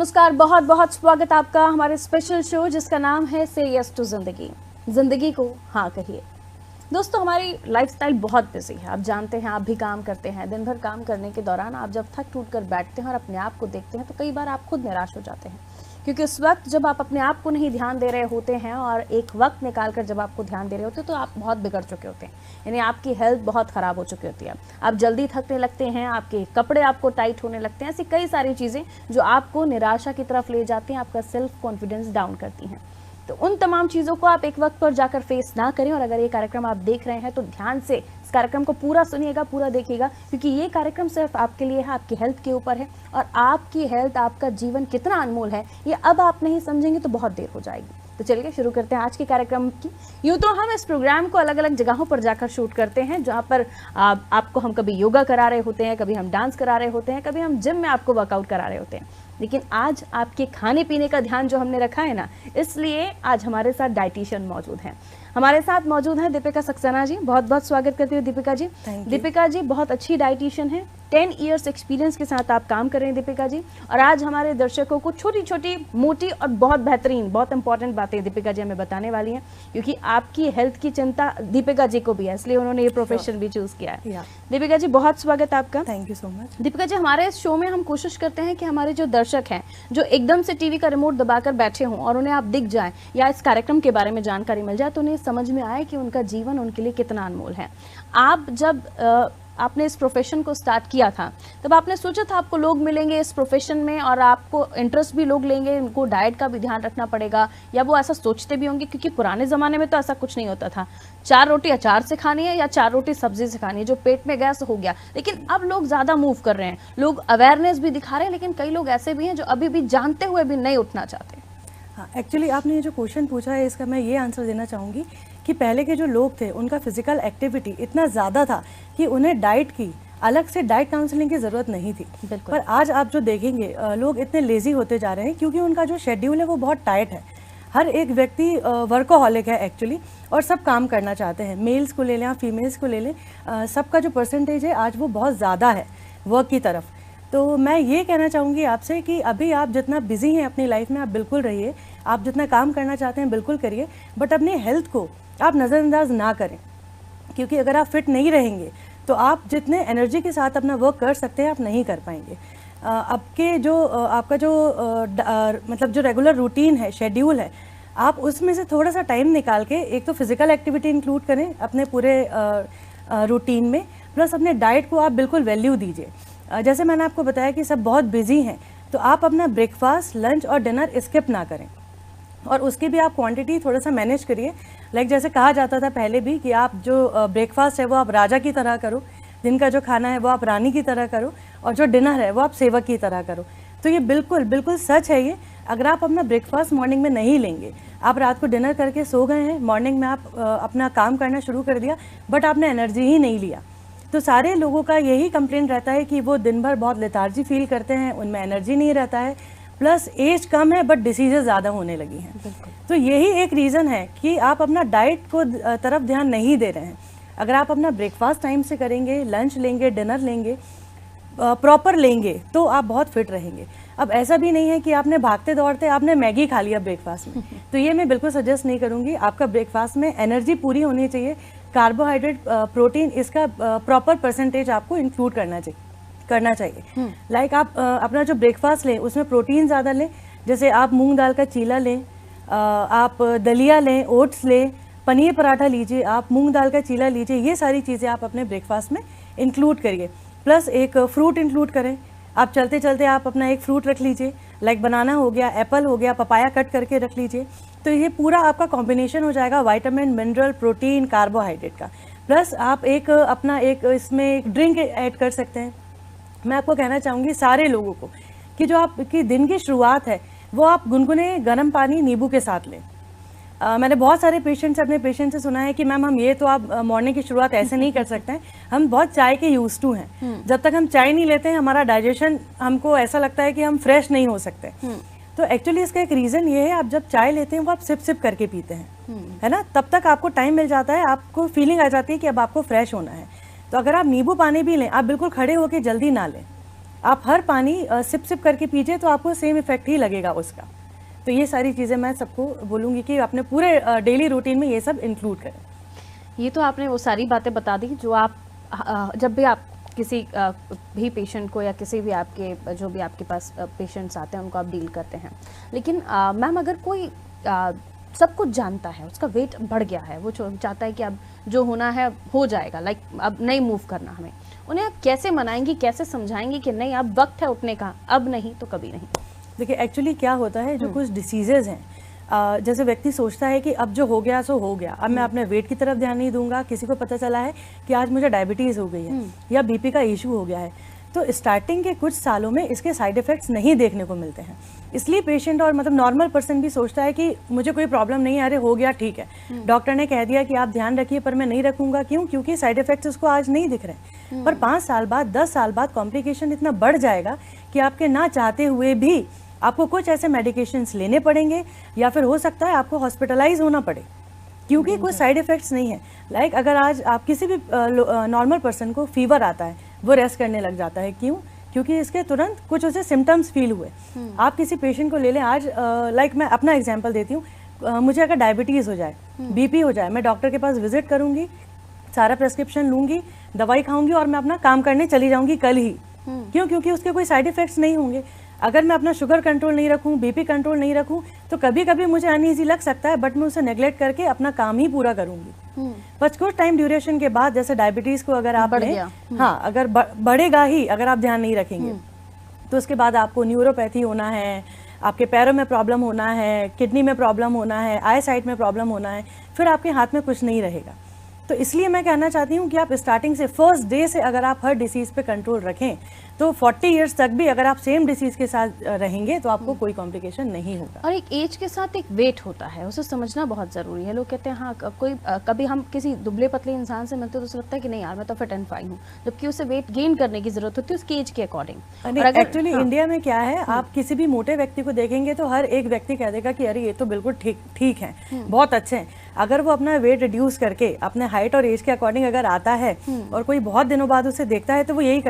नमस्कार, बहुत बहुत स्वागत आपका हमारे स्पेशल शो जिसका नाम है से यस टू जिंदगी। जिंदगी को हाँ कहिए। दोस्तों, हमारी लाइफस्टाइल बहुत बिजी है। आप जानते हैं, आप भी काम करते हैं। दिन भर काम करने के दौरान आप जब थक टूट कर बैठते हैं और अपने आप को देखते हैं तो कई बार आप खुद निराश हो जाते हैं, क्योंकि उस वक्त जब आप अपने आप को नहीं ध्यान दे रहे होते हैं और एक वक्त निकाल कर जब आपको ध्यान दे रहे होते हैं तो आप बहुत बिगड़ चुके होते हैं, यानी आपकी हेल्थ बहुत ख़राब हो चुकी होती है। आप जल्दी थकने लगते हैं, आपके कपड़े आपको टाइट होने लगते हैं। ऐसी कई सारी चीज़ें जो आपको निराशा की तरफ ले जाती हैं, आपका सेल्फ कॉन्फिडेंस डाउन करती हैं। तो उन तमाम चीज़ों को आप एक वक्त पर जाकर फेस ना करें। और अगर ये कार्यक्रम आप देख रहे हैं तो ध्यान से इस कार्यक्रम को पूरा सुनिएगा, पूरा देखिएगा, क्योंकि ये कार्यक्रम सिर्फ आपके लिए है, आपकी हेल्थ के ऊपर है। और आपकी हेल्थ, आपका जीवन कितना अनमोल है, ये अब आप नहीं समझेंगे तो बहुत देर हो जाएगी। तो चलिए शुरू करते हैं आज के कार्यक्रम की। यूँ तो हम इस प्रोग्राम को अलग अलग जगहों पर जाकर शूट करते हैं, जहाँ पर आपको हम कभी योगा करा रहे होते हैं, कभी हम डांस करा रहे होते हैं, कभी हम जिम में आपको वर्कआउट करा रहे होते हैं। लेकिन आज आपके खाने पीने का ध्यान जो हमने रखा है ना, इसलिए आज हमारे साथ डाइटिशियन मौजूद हैं। हमारे साथ मौजूद हैं दीपिका सक्सेना जी। बहुत बहुत स्वागत करती हूँ दीपिका जी। दीपिका जी बहुत अच्छी डाइटिशियन है, 10 इयर्स एक्सपीरियंस के साथ आप काम कर रहे हैं दीपिका जी। और आज हमारे दर्शकों को छोटी छोटी मोटी और बहुत बेहतरीन, बहुत इंपॉर्टेंट बातें दीपिका जी हमें बताने वाली हैं, क्योंकि आपकी हेल्थ की चिंता दीपिका जी को भी है, इसलिए उन्होंने ये प्रोफेशन भी चूज किया है। दीपिका जी बहुत स्वागत आपका। Thank you so much. Deepika ji, हमारे इस शो में हम कोशिश करते हैं कि हमारे जो दर्शक हैं, जो एकदम से टीवी का रिमोट दबाकर बैठे हों और उन्हें आप दिख जाएं या इस कार्यक्रम के बारे में जानकारी मिल जाए, तो उन्हें समझ में आए कि उनका जीवन उनके लिए कितना अनमोल है। आप जब आपने इस प्रोफेशन को स्टार्ट किया था, तब आपने सोचा था आपको लोग मिलेंगे इस प्रोफेशन में और आपको इंटरेस्ट भी लोग लेंगे, उनको डाइट का भी ध्यान रखना पड़ेगा, या वो ऐसा सोचते भी होंगे? क्योंकि पुराने ज़माने में तो ऐसा कुछ नहीं होता था, 4 रोटी अचार से खानी है या 4 रोटी सब्जी से खानी है, जो पेट में गैस हो गया। लेकिन अब लोग ज़्यादा मूव कर रहे हैं, लोग अवेयरनेस भी दिखा रहे हैं, लेकिन कई लोग ऐसे भी हैं जो अभी भी जानते हुए भी नहीं उठना चाहते। हाँ, एक्चुअली आपने ये जो क्वेश्चन पूछा है, इसका मैं ये आंसर देना चाहूँगी कि पहले के जो लोग थे उनका फिजिकल एक्टिविटी इतना ज़्यादा था कि उन्हें डाइट की अलग से डाइट काउंसलिंग की ज़रूरत नहीं थी। पर आज आप जो देखेंगे, लोग इतने लेज़ी होते जा रहे हैं क्योंकि उनका जो शेड्यूल है वो बहुत टाइट है। हर एक व्यक्ति वर्कोहॉलिक है एक्चुअली, और सब काम करना चाहते हैं। मेल्स को ले लें, फीमेल्स को ले लें, सबका जो परसेंटेज है आज वो बहुत ज़्यादा है वर्क की तरफ। तो मैं ये कहना चाहूँगी आपसे कि अभी आप जितना बिजी हैं अपनी लाइफ में, आप बिल्कुल रहिए। आप जितना काम करना चाहते हैं बिल्कुल करिए, बट अपनी हेल्थ को आप नज़रअंदाज ना करें, क्योंकि अगर आप फिट नहीं रहेंगे तो आप जितने एनर्जी के साथ अपना वर्क कर सकते हैं आप नहीं कर पाएंगे। आपके जो आपका जो मतलब जो रेगुलर रूटीन है, शेड्यूल है, आप उसमें से थोड़ा सा टाइम निकाल के एक तो फिज़िकल एक्टिविटी इंक्लूड करें अपने पूरे रूटीन में, प्लस अपने डाइट को आप बिल्कुल वैल्यू दीजिए। जैसे मैंने आपको बताया कि सब बहुत बिजी हैं, तो आप अपना ब्रेकफास्ट, लंच और डिनर स्किप ना करें, और उसकी भी आप क्वांटिटी थोड़ा सा मैनेज करिए। लाइक जैसे कहा जाता था पहले भी कि आप जो ब्रेकफास्ट है वो आप राजा की तरह करो, दिन का जो खाना है वो आप रानी की तरह करो, और जो डिनर है वो आप सेवक की तरह करो। तो ये बिल्कुल बिल्कुल सच है ये। अगर आप अपना ब्रेकफास्ट मॉर्निंग में नहीं लेंगे, आप रात को डिनर करके सो गए हैं, मॉर्निंग में आप अपना काम करना शुरू कर दिया, बट आपने एनर्जी ही नहीं लिया, तो सारे लोगों का यही कंप्लेंट रहता है कि वो दिन भर बहुत लेथार्जी फील करते हैं, उनमें एनर्जी नहीं रहता है, प्लस एज कम है बट डिसीजेज ज़्यादा होने लगी हैं। तो यही एक रीज़न है कि आप अपना डाइट को तरफ ध्यान नहीं दे रहे हैं। अगर आप अपना ब्रेकफास्ट टाइम से करेंगे, लंच लेंगे, डिनर लेंगे, प्रॉपर लेंगे, तो आप बहुत फिट रहेंगे। अब ऐसा भी नहीं है कि आपने भागते दौड़ते आपने मैगी खा लिया ब्रेकफास्ट में, तो ये मैं बिल्कुल सजेस्ट नहीं करूँगी। आपका ब्रेकफास्ट में एनर्जी पूरी होनी चाहिए, कार्बोहाइड्रेट, प्रोटीन, इसका प्रॉपर परसेंटेज आपको इंक्लूड करना चाहिए। लाइक आप अपना जो ब्रेकफास्ट लें उसमें प्रोटीन ज़्यादा लें, जैसे आप मूंग दाल का चीला लें, आप दलिया लें, ओट्स लें, पनीर पराठा लीजिए, आप मूंग दाल का चीला लीजिए। ये सारी चीज़ें आप अपने ब्रेकफास्ट में इंक्लूड करिए, प्लस एक फ्रूट इंक्लूड करें। आप चलते चलते आप अपना एक फ्रूट रख लीजिए, लाइक बनाना हो गया, एप्पल हो गया, पपाया कट करके रख लीजिए। तो ये पूरा आपका कॉम्बिनेशन हो जाएगा विटामिन, मिनरल, प्रोटीन, कार्बोहाइड्रेट का। प्लस आप एक अपना एक इसमें एक ड्रिंक ऐड कर सकते हैं। मैं आपको कहना चाहूँगी सारे लोगों को कि जो आपकी दिन की शुरुआत है वो आप गुनगुने गर्म पानी नींबू के साथ लें। मैंने बहुत सारे अपने पेशेंट से सुना है कि मैम हम ये तो आप मॉर्निंग की शुरुआत ऐसे नहीं कर सकते हैं, हम बहुत चाय के यूज टू हैं, जब तक हम चाय नहीं लेते हैं हमारा डाइजेशन, हमको ऐसा लगता है कि हम फ्रेश नहीं हो सकते। तो एक्चुअली इसका एक रीज़न ये है, आप जब चाय लेते हैं वो आप सिप सिप करके पीते हैं, है ना, तब तक आपको टाइम मिल जाता है, आपको फीलिंग आ जाती है कि अब आपको फ्रेश होना है। तो अगर आप नींबू पानी भी लें, आप बिल्कुल खड़े होकर जल्दी ना लें, आप हर पानी सिप सिप करके पीजिए तो आपको सेम इफेक्ट ही लगेगा उसका। तो ये सारी चीज़ें मैं सबको बोलूँगी कि अपने पूरे डेली रूटीन में ये सब इंक्लूड करें। ये तो आपने वो सारी बातें बता दी जो आप जब भी आप किसी भी पेशेंट को या किसी भी आपके जो भी आपके पास पेशेंट्स आते हैं उनको आप डील करते हैं। लेकिन मैम अगर कोई सब कुछ जानता है, उसका वेट बढ़ गया है, वो चाहता है कि अब जो होना है हो जाएगा, लाइक अब नहीं मूव करना हमें, उन्हें आप कैसे मनाएंगी, कैसे समझाएंगी कि नहीं अब वक्त है उठने का, अब नहीं तो कभी नहीं? देखिए एक्चुअली क्या होता है, जो कुछ डिसीजेज हैं, जैसे व्यक्ति सोचता है कि अब जो हो गया सो हो गया, अब मैं अपने वेट की तरफ ध्यान नहीं दूंगा। किसी को पता चला है कि आज मुझे डायबिटीज़ हो गई है या बीपी का इशू हो गया है, तो स्टार्टिंग के कुछ सालों में इसके साइड इफ़ेक्ट्स नहीं देखने को मिलते हैं। इसलिए पेशेंट और मतलब नॉर्मल पर्सन भी सोचता है कि मुझे कोई प्रॉब्लम नहीं है, अरे हो गया ठीक है, डॉक्टर ने कह दिया कि आप ध्यान रखिए पर मैं नहीं रखूंगा। क्यों? क्योंकि साइड इफ़ेक्ट्स उसको आज नहीं दिख रहे, पर 5 साल बाद 10 साल बाद कॉम्प्लिकेशन इतना बढ़ जाएगा कि आपके ना चाहते हुए भी आपको कुछ ऐसे मेडिकेशंस लेने पड़ेंगे या फिर हो सकता है आपको हॉस्पिटलाइज होना पड़े, क्योंकि कुछ साइड इफ़ेक्ट्स नहीं है। लाइक अगर आज आप किसी भी नॉर्मल पर्सन को फीवर आता है, वो रेस्ट करने लग जाता है। क्यों? क्योंकि इसके तुरंत कुछ उसे सिम्टम्स फील हुए। आप किसी पेशेंट को ले लें आज, लाइक मैं अपना एग्जांपल देती हूँ, मुझे अगर डायबिटीज़ हो जाए, बीपी हो जाए, मैं डॉक्टर के पास विजिट करूँगी, सारा प्रेस्क्रिप्शन लूँगी, दवाई खाऊंगी और मैं अपना काम करने चली जाऊँगी कल ही। क्यों? क्योंकि उसके कोई साइड इफ़ेक्ट्स नहीं होंगे। अगर मैं अपना शुगर कंट्रोल नहीं रखूं, बीपी कंट्रोल नहीं रखूं, तो कभी कभी मुझे अनईजी लग सकता है, बट मैं उसे नेग्लेक्ट करके अपना काम ही पूरा करूंगी। पर कुछ टाइम ड्यूरेशन के बाद, जैसे डायबिटीज को अगर आप लें, हाँ अगर बढ़ेगा ही अगर आप ध्यान नहीं रखेंगे, तो उसके बाद आपको न्यूरोपैथी होना है, आपके पैरों में प्रॉब्लम होना है, किडनी में प्रॉब्लम होना है, आई साइट में प्रॉब्लम होना है, फिर आपके हाथ में कुछ नहीं रहेगा। तो इसलिए मैं कहना चाहती हूँ कि आप स्टार्टिंग से, फर्स्ट डे से अगर आप हर डिसीज़ पे कंट्रोल रखें, तो 40 इयर्स तक भी अगर आप सेम डिसीज़ के साथ रहेंगे तो आपको कोई कॉम्प्लिकेशन नहीं होगा। और एक एज के साथ एक वेट होता है, उसे समझना बहुत ज़रूरी है। लोग कहते हैं हाँ कोई कभी हम किसी दुबले पतले इंसान से मिलते तो उसे लगता है कि नहीं यार मैं तो फिट एंड फाइन हूँ, जबकि उसे वेट गेन करने की जरूरत होती है उसकी एज के अकॉर्डिंग। एक्चुअली इंडिया में क्या है, आप किसी भी मोटे व्यक्ति को देखेंगे तो हर एक व्यक्ति कह देगा कि अरे ये तो बिल्कुल ठीक है, बहुत अच्छे हैं। अगर वो अपना वेट रिड्यूस करके अपने हाइट और एज के अकॉर्डिंग अगर आता है और कोई बहुत दिनों बाद उसे देखता है, तो वो यही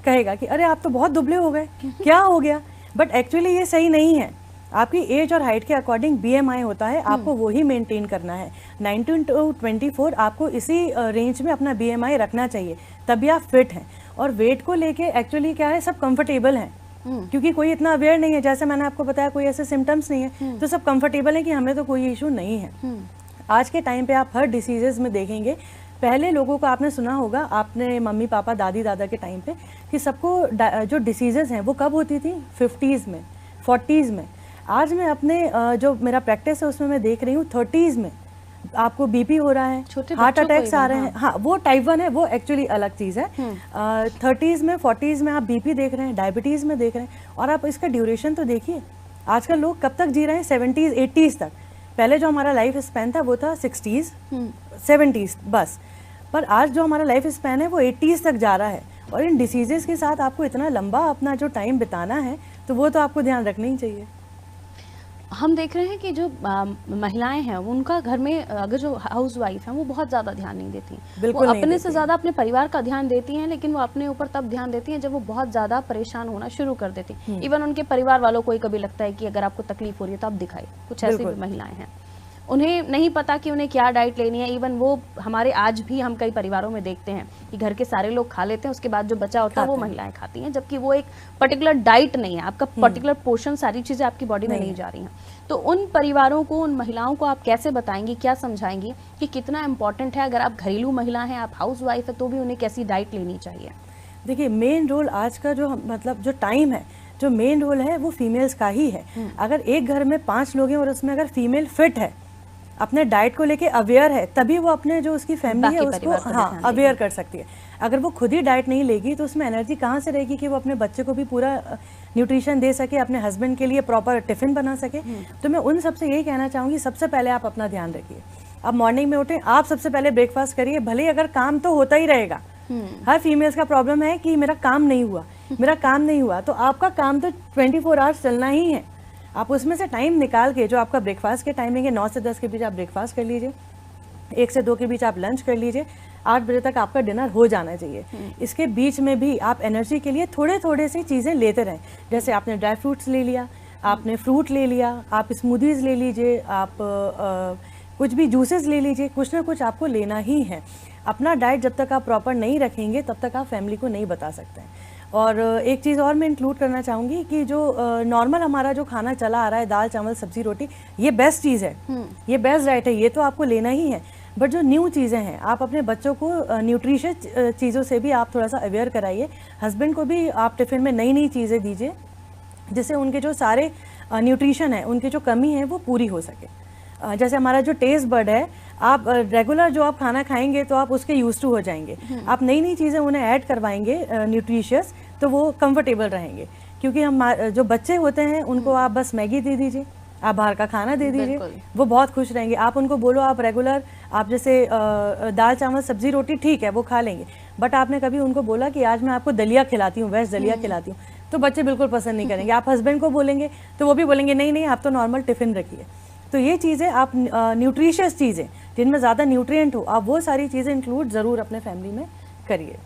कहेगा कि अरे आप तो बहुत दुबले हो गए, क्या हो गया। बट एक्चुअली ये सही नहीं है। आपकी एज और हाइट के अकॉर्डिंग BMI होता है, आपको वही मेंटेन करना है। 19 to 24 आपको इसी रेंज में अपना BMI रखना चाहिए, तभी आप फिट हैं। और वेट को लेके एक्चुअली क्या है, सब कंफर्टेबल हैं, क्योंकि कोई इतना अवेयर नहीं है। जैसे मैंने आपको बताया, कोई ऐसे सिम्टम्स नहीं है, तो सब कंफर्टेबल है कि हमें तो कोई इशू नहीं है। आज के टाइम पे आप हर डिसीजेज में देखेंगे, पहले लोगों को आपने सुना होगा, आपने मम्मी पापा दादी दादा के टाइम पे, कि सबको जो डिसीजेज हैं वो कब होती थी, 50s में, 40s में। आज मैं अपने जो मेरा प्रैक्टिस है उसमें मैं देख रही हूँ 30s में आपको BP हो रहा है, हार्ट अटैक्स आ रहे हैं। हाँ वो टाइप 1 है, वो एक्चुअली अलग चीज़ है। 30s में 40s में आप BP देख रहे हैं, डायबिटीज़ में देख रहे हैं। और आप इसका ड्यूरेशन तो देखिए, आजकल लोग कब तक जी रहे हैं, 70s 80s तक। पहले जो हमारा लाइफ स्पैन था वो था 60s 70s बस, पर आज जो हमारा लाइफ स्पैन है वो 80s तक जा रहा है। और इन डिसीजेस के साथ आपको इतना लंबा अपना जो टाइम बिताना है, तो वो तो आपको ध्यान रखना ही चाहिए। हम देख रहे हैं कि जो महिलाएं हैं उनका घर में अगर जो हाउस वाइफ है वो बहुत ज़्यादा ध्यान नहीं देती, वो अपने से ज़्यादा अपने परिवार का ध्यान देती हैं, लेकिन वो अपने ऊपर तब ध्यान देती हैं जब वो बहुत ज़्यादा परेशान होना शुरू कर देती हैं। इवन उनके परिवार वालों को कभी लगता है कि अगर आपको तकलीफ हो रही है तो आप दिखाइए। कुछ ऐसी भी महिलाएं हैं, उन्हें नहीं पता कि उन्हें क्या डाइट लेनी है। इवन वो हमारे आज भी हम कई परिवारों में देखते हैं कि घर के सारे लोग खा लेते हैं, उसके बाद जो बचा होता है वो महिलाएं खाती हैं, जबकि वो एक पर्टिकुलर डाइट नहीं है, आपका पर्टिकुलर पोर्शन, सारी चीज़ें आपकी बॉडी में नहीं जा रही हैं। तो उन परिवारों को, उन महिलाओं को आप कैसे बताएंगी, क्या समझाएंगी कि कितना इंपॉर्टेंट है, अगर आप घरेलू महिला हैं, आप हाउस वाइफ है, तो भी उन्हें कैसी डाइट लेनी चाहिए? देखिए मेन रोल आज का जो मतलब जो टाइम है, जो मेन रोल है वो फीमेल्स का ही है। अगर एक घर में 5 लोग हैं और उसमें अगर फीमेल फिट है, अपने डाइट को लेके अवेयर है, तभी वो अपने जो उसकी फैमिली है उसको हाँ अवेयर कर सकती है। अगर वो खुद ही डाइट नहीं लेगी तो उसमें एनर्जी कहाँ से रहेगी कि वो अपने बच्चे को भी पूरा न्यूट्रिशन दे सके, अपने हस्बैंड के लिए प्रॉपर टिफिन बना सके। तो मैं उन सबसे यही कहना चाहूँगी, सबसे पहले आप अपना ध्यान रखिए। आप मॉर्निंग में उठें, आप सबसे पहले ब्रेकफास्ट करिए, भले ही अगर काम तो होता ही रहेगा। हर फीमेल्स का प्रॉब्लम है कि मेरा काम नहीं हुआ, मेरा काम नहीं हुआ, तो आपका काम तो 24 आवर्स चलना ही है। आप उसमें से टाइम निकाल के, जो आपका ब्रेकफास्ट के टाइमिंग है 9 से 10 के बीच आप ब्रेकफास्ट कर लीजिए, 1 से 2 के बीच आप लंच कर लीजिए। 8 बजे तक आपका डिनर हो जाना चाहिए। इसके बीच में भी आप एनर्जी के लिए थोड़े थोड़े सी चीज़ें लेते रहें, जैसे आपने ड्राई फ्रूट्स ले लिया, आपने फ्रूट ले लिया, आप स्मूदीज़ ले लीजिए, आप कुछ भी जूसेस ले लीजिए, कुछ ना कुछ आपको लेना ही है। अपना डाइट जब तक आप प्रॉपर नहीं रखेंगे तब तक आप फैमिली को नहीं बता सकते हैं। और एक चीज़ और मैं इंक्लूड करना चाहूँगी कि जो नॉर्मल हमारा जो खाना चला आ रहा है, दाल चावल सब्जी रोटी, ये बेस्ट चीज़ है, ये बेस्ट डाइट है, ये तो आपको लेना ही है। बट जो न्यू चीज़ें हैं, आप अपने बच्चों को न्यूट्रिशियस चीज़ों से भी आप थोड़ा सा अवेयर कराइए। हस्बैंड को भी आप टिफ़िन में नई नई चीज़ें दीजिए, जिससे उनके जो सारे न्यूट्रिशन है, उनकी जो कमी है वो पूरी हो सके। जैसे हमारा जो टेस्ट बर्ड है, आप रेगुलर जो आप खाना खाएंगे तो आप उसके यूज टू हो जाएंगे। आप नई नई चीज़ें उन्हें ऐड करवाएंगे न्यूट्रिशियस, तो वो कंफर्टेबल रहेंगे। क्योंकि हम जो बच्चे होते हैं उनको आप बस मैगी दे दीजिए, आप बाहर का खाना दे दीजिए, वो बहुत खुश रहेंगे। आप उनको बोलो आप रेगुलर, आप जैसे दाल चावल सब्जी रोटी ठीक है वो खा लेंगे, बट आपने कभी उनको बोला कि आज मैं आपको दलिया खिलाती हूँ, वेज दलिया खिलाती हूँ, तो बच्चे बिल्कुल पसंद नहीं करेंगे। आप हस्बैंड को बोलेंगे तो वो भी बोलेंगे नहीं नहीं, आप तो नॉर्मल टिफ़िन रखिए। तो ये चीज़ें आप न्यूट्रिशियस चीज़ें जिनमें ज़्यादा न्यूट्रिएंट हो, आप वो सारी चीज़ें इंक्लूड ज़रूर अपने फैमिली में करिए।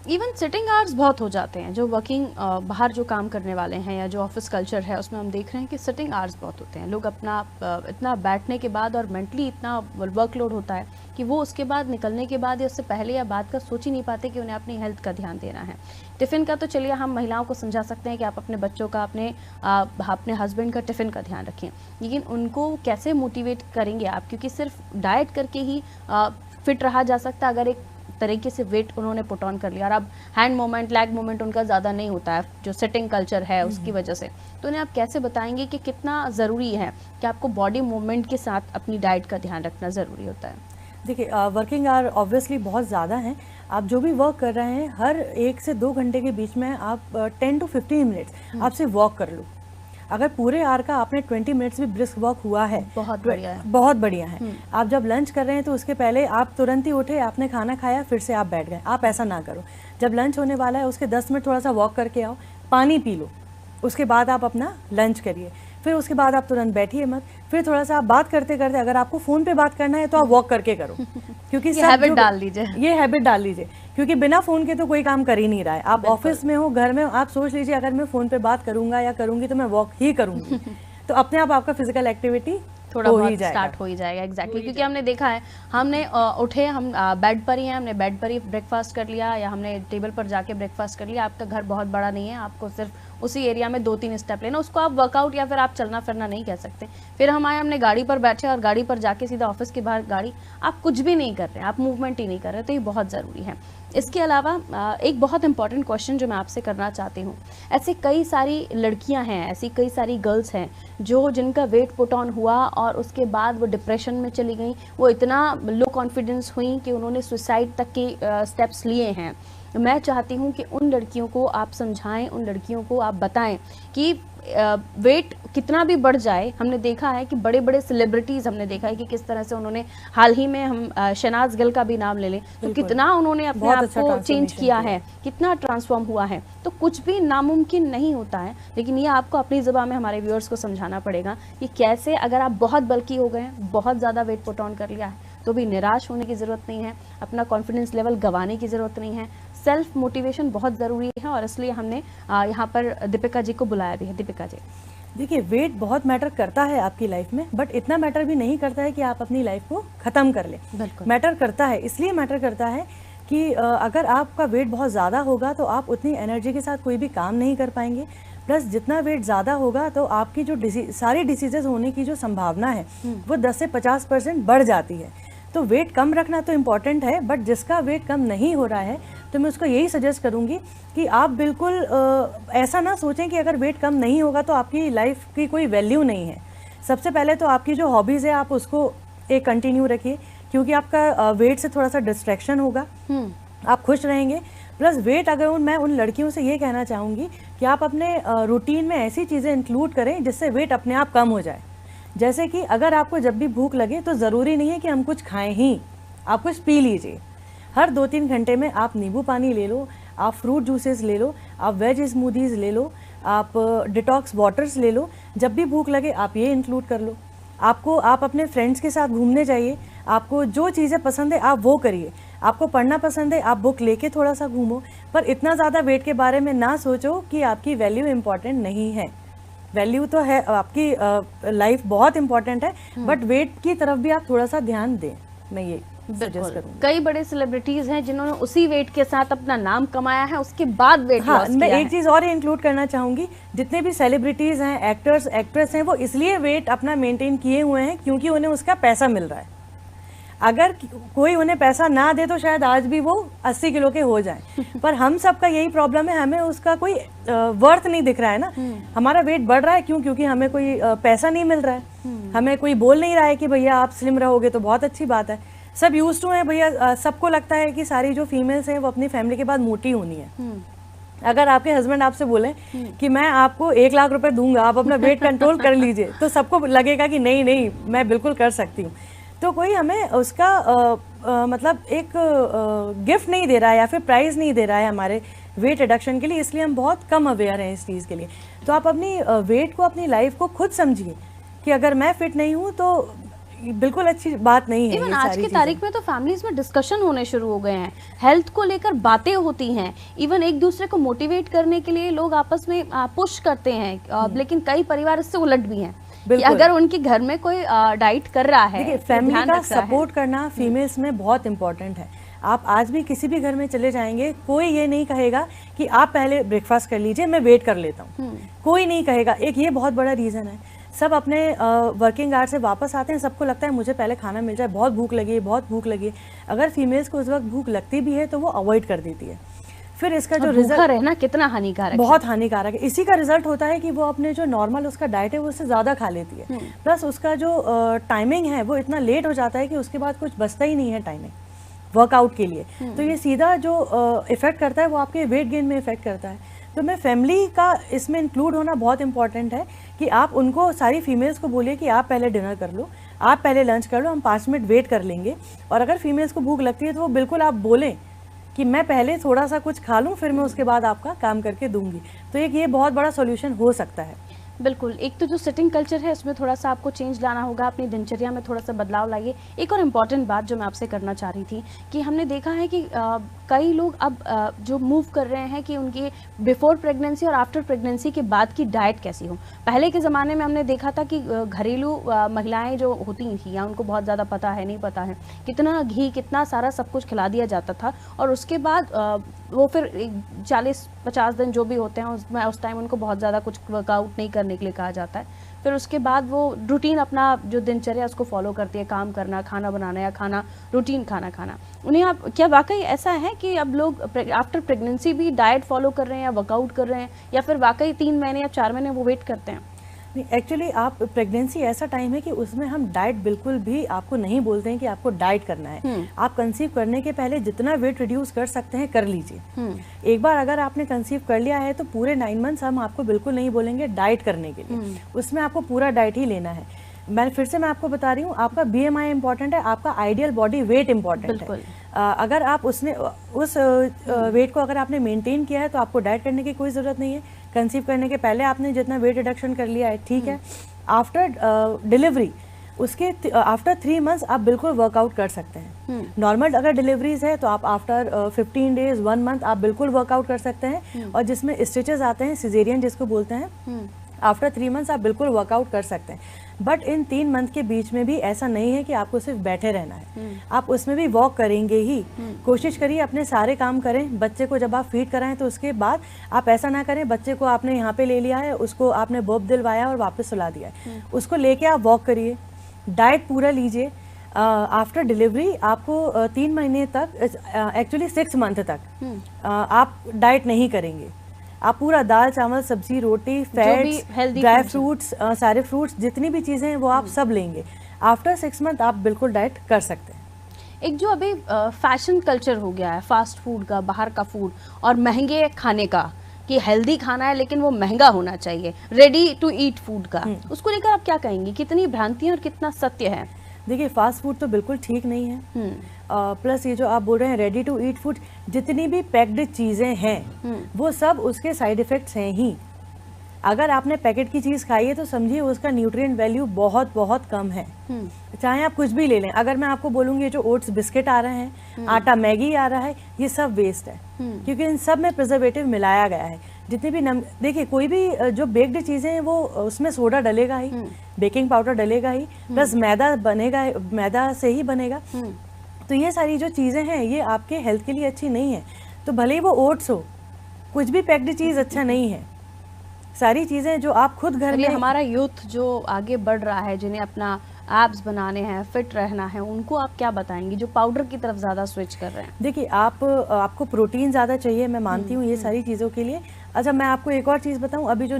इवन सिटिंग आवर्स बहुत हो जाते हैं, जो वर्किंग बाहर जो काम करने वाले हैं या जो ऑफिस कल्चर है उसमें हम देख रहे हैं कि सिटिंग आवर्स बहुत होते हैं। लोग अपना इतना बैठने के बाद और मेंटली इतना वर्कलोड होता है कि वो उसके बाद निकलने के बाद या उससे पहले या बाद का सोच ही नहीं पाते कि उन्हें अपनी हेल्थ का ध्यान देना है। टिफ़िन का तो चलिए हम महिलाओं को समझा सकते हैं कि आप अपने बच्चों का, अपने हस्बैंड का टिफ़िन का ध्यान रखें, लेकिन उनको कैसे मोटिवेट करेंगे आप? क्योंकि सिर्फ डाइट करके ही फिट रहा जा सकता अगर एक तरीके से वेट उन्होंने पुट ऑन कर लिया और अब हैंड मूवमेंट, लेग मूवमेंट उनका ज़्यादा नहीं होता है जो सिटिंग कल्चर है उसकी वजह से। तो उन्हें आप कैसे बताएंगे कि कितना ज़रूरी है कि आपको बॉडी मूवमेंट के साथ अपनी डाइट का ध्यान रखना ज़रूरी होता है? देखिए, वर्किंग आवर ऑब्वियसली बहुत ज़्यादा हैं। आप जो भी वर्क कर रहे हैं, हर 1 से 2 घंटे के बीच में आप 10 to 15 मिनट्स आप सिर्फ वॉक कर लो। अगर पूरे आवर का आपने 20 मिनट्स भी ब्रिस्क वॉक हुआ है, बहुत बढ़िया है, बहुत बढ़िया है। आप जब लंच कर रहे हैं तो उसके पहले आप तुरंत ही उठे, आपने खाना खाया, फिर से आप बैठ गए, आप ऐसा ना करो। जब लंच होने वाला है उसके 10 मिनट थोड़ा सा वॉक करके आओ, पानी पी लो, उसके बाद आप अपना लंच करिए, फिर उसके बाद आप तुरंत बैठिए मत, फिर थोड़ा सा आप बात करते करते, अगर आपको फ़ोन पे बात करना है तो आप वॉक करके करो, क्योंकि ये हैबिट डाल लीजिए, ये हैबिट डाल लीजिए, क्योंकि बिना फ़ोन के तो कोई काम कर ही नहीं रहा है। आप ऑफिस में हो, घर में हो, आप सोच लीजिए अगर मैं फ़ोन पे बात करूंगा या करूंगी तो मैं वॉक ही करूंगी तो अपने आप आपका फिजिकल एक्टिविटी थोड़ा बहुत स्टार्ट हो ही जाएगा। एग्जैक्टली, क्योंकि हमने देखा है, हमने उठे, हम बेड पर ही हैं, हमने बेड पर ही ब्रेकफास्ट कर लिया या हमने टेबल पर जाके ब्रेकफास्ट कर लिया। आपका घर बहुत बड़ा नहीं है, आपको सिर्फ उसी एरिया में 2-3 स्टेप लेना, उसको आप वर्कआउट या फिर आप चलना फिरना नहीं कह सकते। फिर हम आए, हमने गाड़ी पर बैठे और गाड़ी पर जाके सीधा ऑफिस के बाहर गाड़ी, आप कुछ भी नहीं कर रहे हैं, आप मूवमेंट ही नहीं कर रहे, तो ये बहुत ज़रूरी है। इसके अलावा एक बहुत इंपॉर्टेंट क्वेश्चन जो मैं आपसे करना चाहती हूँ, ऐसी कई सारी लड़कियाँ हैं, ऐसी कई सारी गर्ल्स हैं जो जिनका वेट पुट ऑन हुआ और उसके बाद वो डिप्रेशन में चली गई, वो इतना लो कॉन्फिडेंस हुई कि उन्होंने सुसाइड तक के स्टेप्स लिए हैं। मैं चाहती हूँ कि उन लड़कियों को आप समझाएं, उन लड़कियों को आप बताएं कि वेट कितना भी बढ़ जाए, हमने देखा है कि बड़े बड़े सेलिब्रिटीज़, हमने देखा है कि किस तरह से उन्होंने, हाल ही में हम शहनाज गिल का भी नाम ले लें तो कितना उन्होंने अपने आप को चेंज किया है, कितना ट्रांसफॉर्म हुआ है। तो कुछ भी नामुमकिन नहीं होता है, लेकिन ये आपको अपनी ज़बान में हमारे व्यूअर्स को समझाना पड़ेगा कि कैसे, अगर आप बहुत बल्की हो गए हैं, बहुत ज़्यादा वेट पुट ऑन कर लिया है, तो भी निराश होने की ज़रूरत नहीं है, अपना कॉन्फिडेंस लेवल गंवाने की ज़रूरत नहीं है। सेल्फ मोटिवेशन बहुत ज़रूरी है और इसलिए हमने यहाँ पर दीपिका जी को बुलाया भी है। दीपिका जी, देखिए, वेट बहुत मैटर करता है आपकी लाइफ में, बट इतना मैटर भी नहीं करता है कि आप अपनी लाइफ को ख़त्म कर लें। मैटर करता है, इसलिए मैटर करता है कि अगर आपका वेट बहुत ज़्यादा होगा तो आप उतनी एनर्जी के साथ कोई भी काम नहीं कर पाएंगे। प्लस जितना वेट ज़्यादा होगा तो आपकी जो सारी डिसीजेज होने की जो संभावना है वो 10 से 50% बढ़ जाती है। तो वेट कम रखना तो इम्पॉर्टेंट है, बट जिसका वेट कम नहीं हो रहा है तो मैं उसको यही सजेस्ट करूँगी कि आप बिल्कुल ऐसा ना सोचें कि अगर वेट कम नहीं होगा तो आपकी लाइफ की कोई वैल्यू नहीं है। सबसे पहले तो आपकी जो हॉबीज़ है आप उसको एक कंटिन्यू रखिए, क्योंकि आपका वेट से थोड़ा सा डिस्ट्रैक्शन होगा, आप खुश रहेंगे। प्लस वेट, अगर मैं उन लड़कियों से ये कहना चाहूँगी कि आप अपने रूटीन में ऐसी चीज़ें इंक्लूड करें जिससे वेट अपने आप कम हो जाए। जैसे कि अगर आपको जब भी भूख लगे तो ज़रूरी नहीं है कि हम कुछ खाएं ही, आप कुछ पी लीजिए। हर 2-3 घंटे में आप नींबू पानी ले लो, आप फ्रूट जूसेस ले लो, आप वेज स्मूदीज़ ले लो, आप डिटॉक्स वाटर्स ले लो। जब भी भूख लगे आप ये इंक्लूड कर लो। आप अपने फ्रेंड्स के साथ घूमने जाइए, आपको जो चीज़ें पसंद है आप वो करिए। आपको पढ़ना पसंद है, आप बुक लेके थोड़ा सा घूमो, पर इतना ज़्यादा वेट के बारे में ना सोचो कि आपकी वैल्यू इम्पॉर्टेंट नहीं है। वैल्यू तो है, आपकी लाइफ बहुत इम्पॉर्टेंट है, बट वेट की तरफ भी आप थोड़ा सा ध्यान दें, मैं ये सजेस्ट करूंगी। कई बड़े सेलिब्रिटीज हैं जिन्होंने उसी वेट के साथ अपना नाम कमाया है, उसके बाद वेट लॉस किया मैं है। एक चीज और इंक्लूड करना चाहूंगी, जितने भी सेलिब्रिटीज हैं, एक्टर्स एक्ट्रेस हैं, वो इसलिए वेट अपना मेंटेन किए हुए हैं क्योंकि उन्हें उसका पैसा मिल रहा है। अगर कोई उन्हें पैसा ना दे तो शायद आज भी वो 80 किलो के हो जाएं। पर हम सबका यही प्रॉब्लम है, हमें उसका कोई वर्थ नहीं दिख रहा है ना। हमारा वेट बढ़ रहा है क्यों? क्योंकि हमें कोई पैसा नहीं मिल रहा है, हमें कोई बोल नहीं रहा है कि भैया आप स्लिम रहोगे तो बहुत अच्छी बात है। सब यूज्ड टू हैं भैया, सबको लगता है कि सारी जो फीमेल्स हैं वो अपनी फैमिली के बाद मोटी होनी है। अगर आपके हस्बैंड आपसे बोले कि मैं आपको 1 लाख रुपए दूंगा, आप अपना वेट कंट्रोल कर लीजिए, तो सबको लगेगा कि नहीं नहीं मैं बिल्कुल कर सकती हूँ। तो कोई हमें उसका मतलब एक गिफ्ट नहीं दे रहा है या फिर प्राइज़ नहीं दे रहा है हमारे वेट रिडक्शन के लिए, इसलिए हम बहुत कम अवेयर हैं इस चीज़ के लिए। तो आप अपनी वेट को, अपनी लाइफ को खुद समझिए कि अगर मैं फिट नहीं हूँ तो बिल्कुल अच्छी बात नहीं है। इवन आज की तारीख में तो फैमिलीज में डिस्कशन होने शुरू हो गए हैं, हेल्थ को लेकर बातें होती हैं, इवन एक दूसरे को मोटिवेट करने के लिए लोग आपस में पुश करते हैं। लेकिन कई परिवार इससे उलट भी हैं कि अगर उनके घर में कोई डाइट कर रहा है, फैमिली का सपोर्ट करना फीमेल्स में बहुत इंपॉर्टेंट है। आप आज भी किसी भी घर में चले जाएंगे, कोई ये नहीं कहेगा कि आप पहले ब्रेकफास्ट कर लीजिए मैं वेट कर लेता हूँ, कोई नहीं कहेगा। एक ये बहुत बड़ा रीज़न है, सब अपने वर्किंग आवर्स से वापस आते हैं, सबको लगता है मुझे पहले खाना मिल जाए, बहुत भूख लगी है, बहुत भूख लगी है। अगर फीमेल्स को उस वक्त भूख लगती भी है तो वो अवॉइड कर देती है। फिर इसका जो रिजल्ट रहना कितना हानिकारक, बहुत हानिकारक है। इसी का रिजल्ट होता है कि वो अपने जो नॉर्मल उसका डाइट है वो उससे ज़्यादा खा लेती है, प्लस उसका जो टाइमिंग है वो इतना लेट हो जाता है कि उसके बाद कुछ बचता ही नहीं है टाइमिंग वर्कआउट के लिए। तो ये सीधा जो इफेक्ट करता है वो आपके वेट गेन में इफेक्ट करता है। तो मैं फैमिली का इसमें इंक्लूड होना बहुत इंपॉर्टेंट है कि आप उनको, सारी फीमेल्स को बोलिए कि आप पहले डिनर कर लो, आप पहले लंच कर लो, हम 5 मिनट वेट कर लेंगे। और अगर फीमेल्स को भूख लगती है तो वो बिल्कुल आप बोलें कि मैं पहले थोड़ा सा कुछ खा लूँ, फिर मैं उसके बाद आपका काम करके दूंगी। तो एक ये बहुत बड़ा सॉल्यूशन हो सकता है। बिल्कुल। एक तो जो सिटिंग कल्चर है उसमें थोड़ा सा आपको चेंज लाना होगा, अपनी दिनचर्या में थोड़ा सा बदलाव लाइए। एक और इम्पॉर्टेंट बात जो मैं आपसे करना चाह रही थी कि हमने देखा है कि कई लोग अब जो मूव कर रहे हैं कि उनकी बिफोर प्रेगनेंसी और आफ्टर प्रेगनेंसी के बाद की डाइट कैसी हो। पहले के ज़माने में हमने देखा था कि घरेलू महिलाएं जो होती थी, या उनको बहुत ज़्यादा पता है नहीं पता है, कितना घी कितना सारा सब कुछ खिला दिया जाता था, और उसके बाद वो फिर 40-50 दिन जो भी होते हैं उसमें उस टाइम उनको बहुत ज़्यादा कुछ वर्कआउट नहीं करने के लिए कहा जाता है। फिर उसके बाद वो रूटीन अपना जो दिनचर्या उसको फॉलो करती है, काम करना, खाना बनाना या खाना रूटीन खाना खाना। उन्हें आप क्या वाकई ऐसा है कि अब लोग आफ्टर प्रेगनेंसी भी डाइट फॉलो कर रहे हैं या वर्कआउट कर रहे हैं, या फिर वाकई 3 महीने या 4 महीने वो वेट करते हैं? एक्चुअली आप प्रेगनेंसी ऐसा टाइम है कि उसमें हम डाइट बिल्कुल भी आपको नहीं बोलते हैं कि आपको डाइट करना है। आप कंसीव करने के पहले जितना वेट रिड्यूस कर सकते हैं कर लीजिए। एक बार अगर आपने कंसीव कर लिया है तो पूरे 9 मंथ्स हम आपको बिल्कुल नहीं बोलेंगे डाइट करने के लिए, उसमें आपको पूरा डाइट ही लेना है। मैं फिर से आपको बता रही हूँ, आपका BMI इंपॉर्टेंट है, आपका आइडियल बॉडी वेट इंपॉर्टेंट है। अगर आप उस वेट को अगर आपने मेंटेन किया है तो आपको डाइट करने की कोई ज़रूरत नहीं है। कंसीव करने के पहले आपने जितना वेट रिडक्शन कर लिया है ठीक है। आफ्टर डिलीवरी, उसके आफ्टर 3 मंथ्स आप बिल्कुल वर्कआउट कर सकते हैं। नॉर्मल अगर डिलीवरीज है तो आप आफ्टर 15 डेज 1 मंथ आप बिल्कुल वर्कआउट कर सकते हैं। और जिसमें स्टिचेस आते हैं, सिजेरियन जिसको बोलते हैं, आफ्टर 3 मंथ्स आप बिल्कुल वर्कआउट कर सकते हैं। बट इन 3 मंथ के बीच में भी ऐसा नहीं है कि आपको सिर्फ बैठे रहना है, आप उसमें भी वॉक करेंगे ही। कोशिश करिए अपने सारे काम करें। बच्चे को जब आप फीड कराएं तो उसके बाद आप ऐसा ना करें बच्चे को आपने यहाँ पे ले लिया है, उसको आपने बर्प दिलवाया और वापस सुला दिया है, उसको लेके आप वॉक करिए, डाइट पूरा लीजिए। आफ्टर डिलीवरी आपको 3 महीने तक, एक्चुअली 6 मंथ तक आप डाइट नहीं करेंगे। आप पूरा दाल चावल सब्जी रोटी फैट्स ड्राई फ्रूट्स सारे फ्रूट्स जितनी भी चीज़ें हैं वो आप सब लेंगे। आफ्टर 6 मंथ आप बिल्कुल डाइट कर सकते हैं। एक जो अभी फैशन कल्चर हो गया है फास्ट फूड का, बाहर का फूड और महंगे खाने का, कि हेल्दी खाना है लेकिन वो महंगा होना चाहिए, रेडी टू ईट फूड का, उसको लेकर आप क्या कहेंगी? कितनी भ्रांतियाँ और कितना सत्य है? देखिए, फास्ट फूड तो बिल्कुल ठीक नहीं है। प्लस ये जो आप बोल रहे हैं रेडी टू ईट फूड, जितनी भी पैक्ड चीज़ें हैं वो सब उसके साइड इफ़ेक्ट्स हैं ही। अगर आपने पैकेट की चीज़ खाई है तो समझिए उसका न्यूट्रिएंट वैल्यू बहुत बहुत कम है। चाहे आप कुछ भी ले लें, अगर मैं आपको बोलूँगी जो ओट्स बिस्किट आ रहे हैं, आटा मैगी आ रहा है, ये सब वेस्ट है, क्योंकि इन सब में प्रिजर्वेटिव मिलाया गया है। जितनी भी देखिए कोई भी जो बेक्ड चीज़ें हैं वो उसमें सोडा डलेगा ही, बेकिंग पाउडर डलेगा ही, प्लस मैदा बनेगा, मैदा से ही बनेगा। तो ये सारी जो चीज़ें हैं ये आपके हेल्थ के लिए अच्छी नहीं है। तो भले ही वो ओट्स हो, कुछ भी पैक्ड चीज़ अच्छा नहीं है। सारी चीज़ें जो आप खुद घर में, हमारा यूथ जो आगे बढ़ रहा है, जिन्हें अपना एब्स बनाने हैं, फिट रहना है, उनको आप क्या बताएंगे जो पाउडर की तरफ ज़्यादा स्विच कर रहे हैं? देखिए आपको प्रोटीन ज़्यादा चाहिए, मैं मानती हूँ ये सारी चीज़ों के लिए। अच्छा मैं आपको एक और चीज़ बताऊँ, अभी जो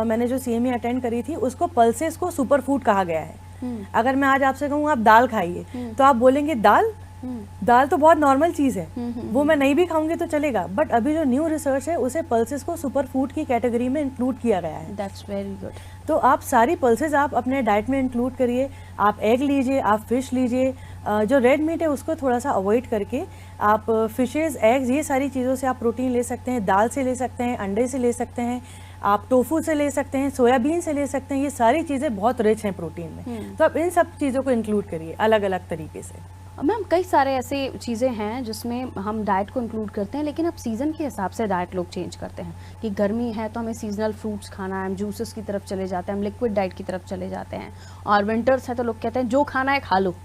मैंने जो CME अटेंड करी थी उसको पल्सेस को सुपर फूड कहा गया है। अगर मैं आज आपसे कहूँ आप दाल खाइए तो आप बोलेंगे दाल तो बहुत नॉर्मल चीज़ है, वो मैं नहीं भी खाऊंगी तो चलेगा। बट अभी जो न्यू रिसर्च है उसे पल्सेस को सुपर फूड की कैटेगरी में इंक्लूड किया गया है। That's very good. तो आप सारी पल्सेस आप अपने डाइट में इंक्लूड करिए। आप एग लीजिए, आप फिश लीजिए, जो रेड मीट है उसको थोड़ा सा अवॉइड करके आप फिशेज, एग्स, ये सारी चीज़ों से आप प्रोटीन ले सकते हैं। दाल से ले सकते हैं, अंडे से ले सकते हैं, आप टोफू से ले सकते हैं, सोयाबीन से ले सकते हैं। ये सारी चीज़ें बहुत रिच हैं प्रोटीन में। तो आप इन सब चीज़ों को इंक्लूड करिए अलग अलग तरीके से। मैम कई सारे ऐसे चीज़ें हैं जिसमें हम डाइट को इंक्लूड करते हैं, लेकिन अब सीज़न के हिसाब से डाइट लोग चेंज करते हैं कि गर्मी है तो हमें सीजनल फ्रूट्स खाना है, हम जूसेस की तरफ चले जाते हैं, हम लिक्विड डाइट की तरफ चले जाते हैं। और विंटर्स है तो लोग कहते हैं जो खाना है खा लो,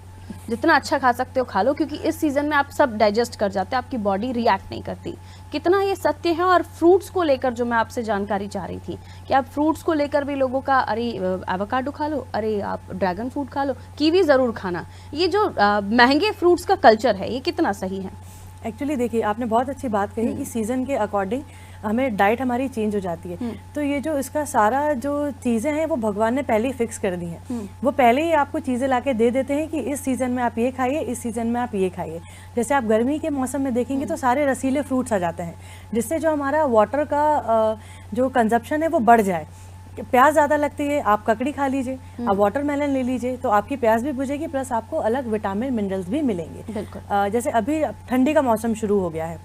जितना अच्छा खा सकते हो खा लो, क्योंकि इस सीज़न में आप सब डाइजेस्ट कर जाते हैं, आपकी बॉडी रिएक्ट नहीं करती। कितना ये सत्य है? और फ्रूट्स को लेकर जो मैं आपसे जानकारी चाह रही थी कि आप फ्रूट्स को लेकर भी लोगों का, अरे एवोकाडो खा लो, अरे आप ड्रैगन फ्रूट खा लो, कीवी ज़रूर खाना, ये जो महंगे फ्रूट्स का कल्चर है ये कितना सही है? एक्चुअली देखिए आपने बहुत अच्छी बात कही कि सीज़न के अकॉर्डिंग हमें डाइट हमारी चेंज हो जाती है। तो ये जो इसका सारा जो चीज़ें हैं वो भगवान ने पहले ही फिक्स कर दी हैं। वो पहले ही आपको चीज़ें लाके दे देते हैं कि इस सीज़न में आप ये खाइए, इस सीज़न में आप ये खाइए। जैसे आप गर्मी के मौसम में देखेंगे तो सारे रसीले फ्रूट्स आ जाते हैं, जिससे जो हमारा वाटर का जो कंजप्शन है वो बढ़ जाए। प्याज ज़्यादा लगती है, आप ककड़ी खा लीजिए, आप वाटरमेलन ले लीजिए, तो आपकी प्याज भी बुझेगी, प्लस आपको अलग विटामिन मिनरल्स भी मिलेंगे। जैसे अभी ठंडी का मौसम शुरू हो गया है,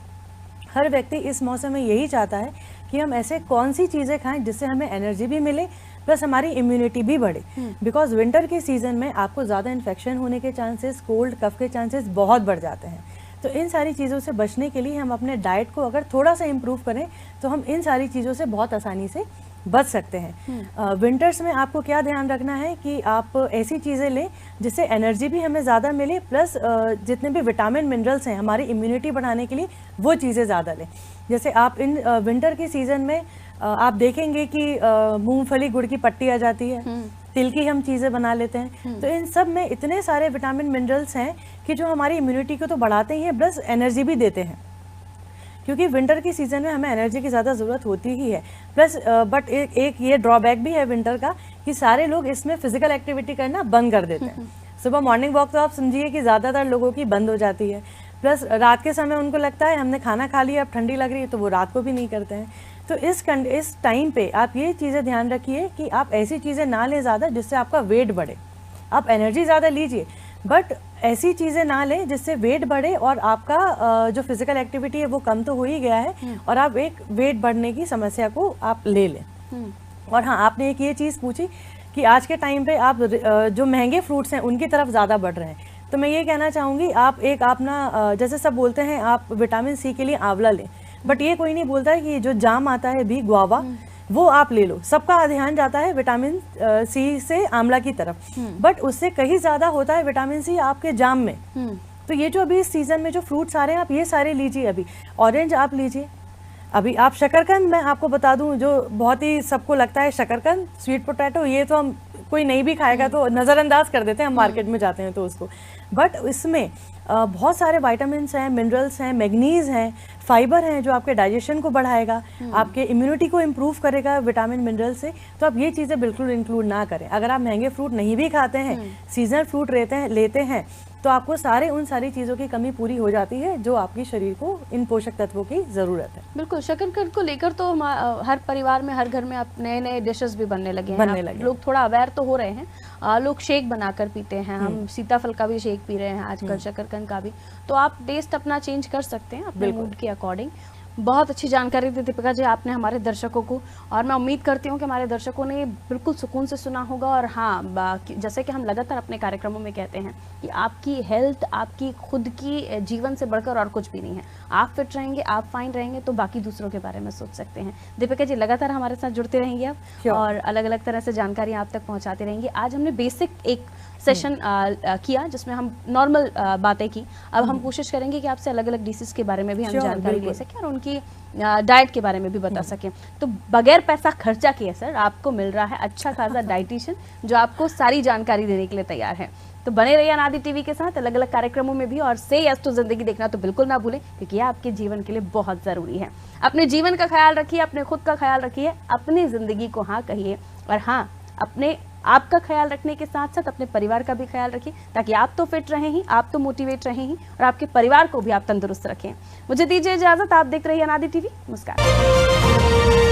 हर व्यक्ति इस मौसम में यही चाहता है कि हम ऐसे कौन सी चीज़ें खाएं जिससे हमें एनर्जी भी मिले प्लस हमारी इम्यूनिटी भी बढ़े। बिकॉज विंटर के सीज़न में आपको ज़्यादा इन्फेक्शन होने के चांसेस, कोल्ड कफ के चांसेस बहुत बढ़ जाते हैं। तो इन सारी चीज़ों से बचने के लिए हम अपने डाइट को अगर थोड़ा सा इम्प्रूव करें तो हम इन सारी चीज़ों से बहुत आसानी से बच सकते हैं। विंटर्स में आपको क्या ध्यान रखना है कि आप ऐसी चीज़ें लें जिससे एनर्जी भी हमें ज़्यादा मिले, प्लस जितने भी विटामिन मिनरल्स हैं हमारी इम्यूनिटी बढ़ाने के लिए वो चीज़ें ज़्यादा लें। जैसे आप इन विंटर के सीज़न में आप देखेंगे कि मूंगफली गुड़ की पट्टी आ जाती है, तिल की हम चीज़ें बना लेते हैं। तो इन सब में इतने सारे विटामिन मिनरल्स हैं कि जो हमारी इम्यूनिटी को तो बढ़ाते ही हैं प्लस एनर्जी भी देते हैं, क्योंकि विंटर की सीज़न में हमें एनर्जी की ज़्यादा ज़रूरत होती ही है। प्लस बट एक ये ड्रॉबैक भी है विंटर का कि सारे लोग इसमें फिजिकल एक्टिविटी करना बंद कर देते हैं। सुबह मॉर्निंग वॉक तो आप समझिए कि ज़्यादातर लोगों की बंद हो जाती है। प्लस रात के समय उनको लगता है हमने खाना खा लिया, अब ठंडी लग रही है, तो वो रात को भी नहीं करते हैं। तो इस टाइम पे आप ये चीज़ें ध्यान रखिए कि आप ऐसी चीज़ें ना लें ज़्यादा जिससे आपका वेट बढ़े। आप एनर्जी ज़्यादा लीजिए बट ऐसी चीज़ें ना लें जिससे वेट बढ़े और आपका जो फिजिकल एक्टिविटी है वो कम तो हो ही गया है और आप एक वेट बढ़ने की समस्या को आप ले लें। और हाँ, आपने एक ये चीज़ पूछी कि आज के टाइम पे आप जो महंगे फ्रूट्स हैं उनकी तरफ ज़्यादा बढ़ रहे हैं, तो मैं ये कहना चाहूँगी आप अपना जैसे सब बोलते हैं आप विटामिन सी के लिए आंवला लें, बट ये कोई नहीं बोलता है कि जो जाम आता है भी गुआवा वो आप ले लो। सबका ध्यान जाता है विटामिन सी से आंवला की तरफ, बट उससे कहीं ज़्यादा होता है विटामिन सी आपके जाम में। तो ये जो अभी इस सीज़न में जो फ्रूट्स आ रहे हैं आप ये सारे लीजिए। अभी ऑरेंज आप लीजिए, अभी आप शकरकंद, मैं आपको बता दूं जो बहुत ही सबको लगता है शकरकंद, स्वीट पोटैटो, ये तो हम कोई नहीं भी खाएगा तो नज़रअंदाज कर देते हैं हम मार्केट में जाते हैं तो उसको, बट इसमें बहुत सारे विटामिन्स हैं, मिनरल्स हैं, मैग्नीज हैं, फाइबर हैं जो आपके डाइजेशन को बढ़ाएगा, आपके इम्यूनिटी को इम्प्रूव करेगा विटामिन मिनरल से। तो आप ये चीज़ें बिल्कुल इंक्लूड ना करें। अगर आप महंगे फ्रूट नहीं भी खाते हैं, सीजनल फ्रूट लेते हैं तो आपको उन सारी चीज़ों की कमी पूरी हो जाती है जो आपके शरीर को इन पोषक तत्वों की ज़रूरत है। बिल्कुल, शकरकंद को लेकर तो हर परिवार में, हर घर में अब नए नए डिशेस भी बनने लगे हैं। लोग थोड़ा अवेयर तो हो रहे हैं, लोग शेक बनाकर पीते हैं, हम सीताफल का भी शेक पी रहे हैं आजकल, शकरकंद का भी। तो आप टेस्ट अपना चेंज कर सकते हैं अपने मूड के अकॉर्डिंग। बहुत अच्छी जानकारी दी दीपिका जी आपने हमारे दर्शकों को, और मैं उम्मीद करती हूँ कि हमारे दर्शकों ने बिल्कुल सुकून से सुना होगा। और हाँ, जैसे कि हम लगातार अपने कार्यक्रमों में कहते हैं कि आपकी हेल्थ आपकी खुद की जीवन से बढ़कर और कुछ भी नहीं है। आप फिट रहेंगे, आप फाइन रहेंगे, तो बाकी दूसरों के बारे में सोच सकते हैं। दीपिका जी लगातार हमारे साथ जुड़ते रहेंगे आप, और अलग अलग तरह से जानकारी आप तक पहुँचाते रहेंगे। आज हमने बेसिक एक सेशन किया जिसमें हम नॉर्मल बातें की। अब हम कोशिश करेंगे कि आपसे अलग अलग डिसीज के बारे में भी हम जानकारी ले सकें और उनकी डाइट के बारे में भी बता सकें। तो बगैर पैसा खर्चा किए सर आपको मिल रहा है अच्छा खासा डाइटिशियन जो आपको सारी जानकारी देने के लिए तैयार है। तो बने रहिए अनादि टीवी के साथ अलग अलग कार्यक्रमों में भी, और से यस टू जिंदगी देखना तो बिल्कुल ना भूलें, क्योंकि यह आपके जीवन के लिए बहुत ज़रूरी है। अपने जीवन का ख्याल रखिए, अपने खुद का ख्याल रखिए, अपनी ज़िंदगी को हाँ कहिए, और हाँ अपने आपका ख्याल रखने के साथ साथ अपने परिवार का भी ख्याल रखिए, ताकि आप तो फिट रहें ही, आप तो मोटिवेट रहें ही, और आपके परिवार को भी आप तंदुरुस्त रखें। मुझे दीजिए इजाजत, आप देख रहिए अनादि टीवी। नमस्कार।